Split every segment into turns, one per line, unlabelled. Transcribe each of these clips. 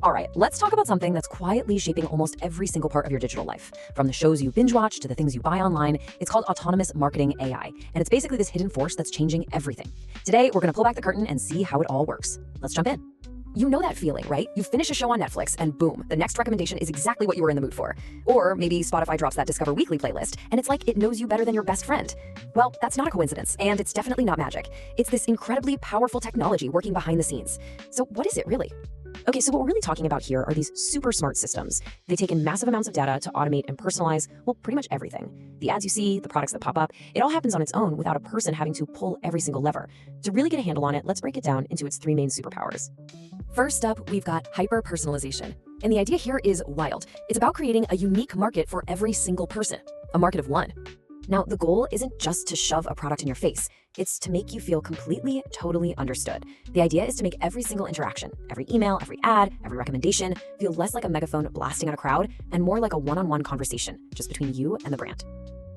All right, let's talk about something that's quietly shaping almost every single part of your digital life. From the shows you binge watch to the things you buy online, it's called autonomous marketing AI. And it's basically this hidden force that's changing everything. Today, we're going to pull back the curtain and see how it all works. Let's jump in. You know that feeling, right? You finish a show on Netflix and boom, the next recommendation is exactly what you were in the mood for. Or maybe Spotify drops that Discover Weekly playlist and it's like it knows you better than your best friend. Well, that's not a coincidence, and it's definitely not magic. It's this incredibly powerful technology working behind the scenes. So what is it really? Okay, so what we're really talking about here are these super smart systems. They take in massive amounts of data to automate and personalize, well, pretty much everything. The ads you see, the products that pop up, it all happens on its own without a person having to pull every single lever. To really get a handle on it, let's break it down into its three main superpowers. First up, we've got hyper-personalization. And the idea here is wild. It's about creating a unique market for every single person, a market of one. Now, the goal isn't just to shove a product in your face. It's to make you feel completely, totally understood. The idea is to make every single interaction, every email, every ad, every recommendation, feel less like a megaphone blasting at a crowd and more like a one-on-one conversation just between you and the brand.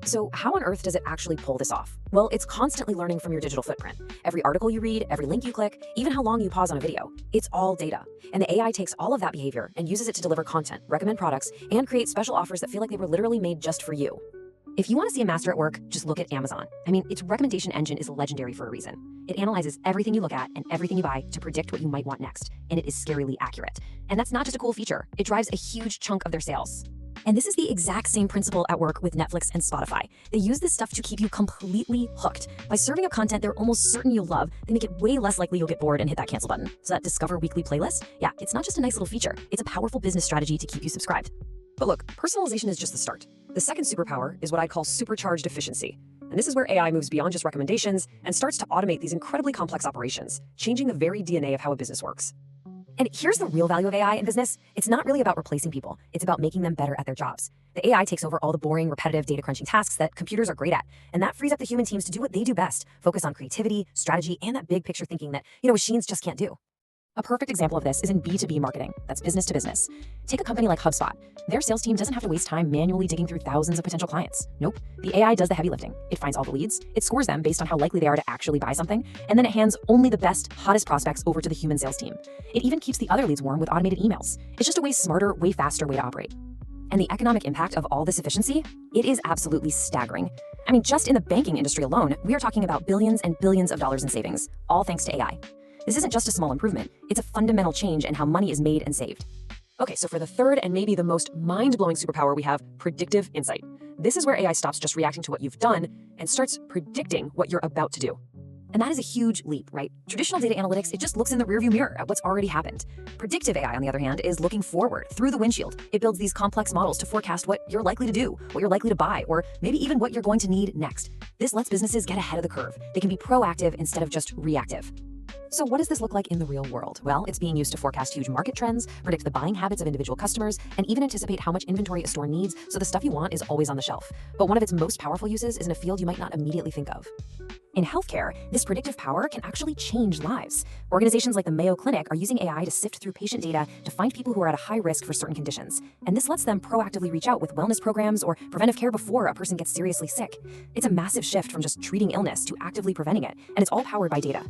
So how on earth does it actually pull this off? Well, it's constantly learning from your digital footprint. Every article you read, every link you click, even how long you pause on a video, it's all data. And the AI takes all of that behavior and uses it to deliver content, recommend products, and create special offers that feel like they were literally made just for you. If you want to see a master at work, just look at Amazon. I mean, its recommendation engine is legendary for a reason. It analyzes everything you look at and everything you buy to predict what you might want next, and it is scarily accurate. And that's not just a cool feature, it drives a huge chunk of their sales. And this is the exact same principle at work with Netflix and Spotify. They use this stuff to keep you completely hooked. By serving up content they're almost certain you'll love, they make it way less likely you'll get bored and hit that cancel button. So that Discover Weekly playlist, yeah, it's not just a nice little feature, it's a powerful business strategy to keep you subscribed. But look, personalization is just the start. The second superpower is what I'd call supercharged efficiency. And this is where AI moves beyond just recommendations and starts to automate these incredibly complex operations, changing the very DNA of how a business works. And here's the real value of AI in business. It's not really about replacing people. It's about making them better at their jobs. The AI takes over all the boring, repetitive data crunching tasks that computers are great at. And that frees up the human teams to do what they do best, focus on creativity, strategy, and that big picture thinking that, machines just can't do. A perfect example of this is in B2B marketing, that's business to business. Take a company like HubSpot. Their sales team doesn't have to waste time manually digging through thousands of potential clients. Nope, the AI does the heavy lifting. It finds all the leads, it scores them based on how likely they are to actually buy something, and then it hands only the best, hottest prospects over to the human sales team. It even keeps the other leads warm with automated emails. It's just a way smarter, way faster way to operate. And the economic impact of all this efficiency? It is absolutely staggering. I mean, just in the banking industry alone, we are talking about billions and billions of dollars in savings, all thanks to AI. This isn't just a small improvement, it's a fundamental change in how money is made and saved. Okay, so for the third and maybe the most mind-blowing superpower, we have predictive insight. This is where AI stops just reacting to what you've done and starts predicting what you're about to do. And that is a huge leap, right? Traditional data analytics, it just looks in the rearview mirror at what's already happened. Predictive AI, on the other hand, is looking forward through the windshield. It builds these complex models to forecast what you're likely to do, what you're likely to buy, or maybe even what you're going to need next. This lets businesses get ahead of the curve. They can be proactive instead of just reactive. So what does this look like in the real world? Well, it's being used to forecast huge market trends, predict the buying habits of individual customers, and even anticipate how much inventory a store needs so the stuff you want is always on the shelf. But one of its most powerful uses is in a field you might not immediately think of. In healthcare, this predictive power can actually change lives. Organizations like the Mayo Clinic are using AI to sift through patient data to find people who are at a high risk for certain conditions. And this lets them proactively reach out with wellness programs or preventive care before a person gets seriously sick. It's a massive shift from just treating illness to actively preventing it, and it's all powered by data.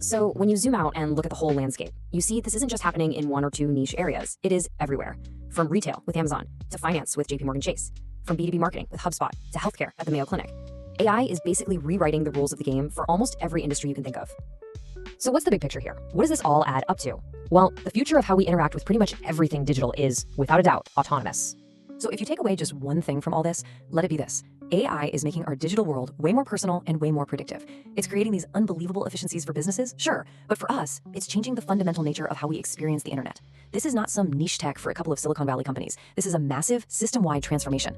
So when you zoom out and look at the whole landscape, you see this isn't just happening in one or two niche areas. It is everywhere. From retail with Amazon to finance with JPMorgan Chase, from B2B marketing with HubSpot to healthcare at the Mayo Clinic. AI is basically rewriting the rules of the game for almost every industry you can think of. So what's the big picture here? What does this all add up to? Well, the future of how we interact with pretty much everything digital is, without a doubt, autonomous. So if you take away just one thing from all this, let it be this. AI is making our digital world way more personal and way more predictive. It's creating these unbelievable efficiencies for businesses, sure, but for us, it's changing the fundamental nature of how we experience the internet. This is not some niche tech for a couple of Silicon Valley companies. This is a massive, system-wide transformation.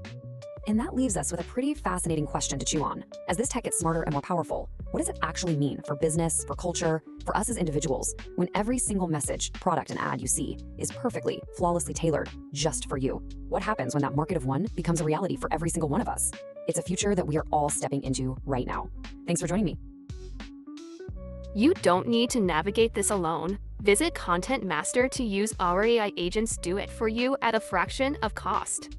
And that leaves us with a pretty fascinating question to chew on. As this tech gets smarter and more powerful, what does it actually mean for business, for culture, for us as individuals, when every single message, product, and ad you see is perfectly, flawlessly tailored just for you? What happens when that market of one becomes a reality for every single one of us? It's a future that we are all stepping into right now. Thanks for joining me.
You don't need to navigate this alone. Visit Content Master to use our AI agents do it for you at a fraction of cost.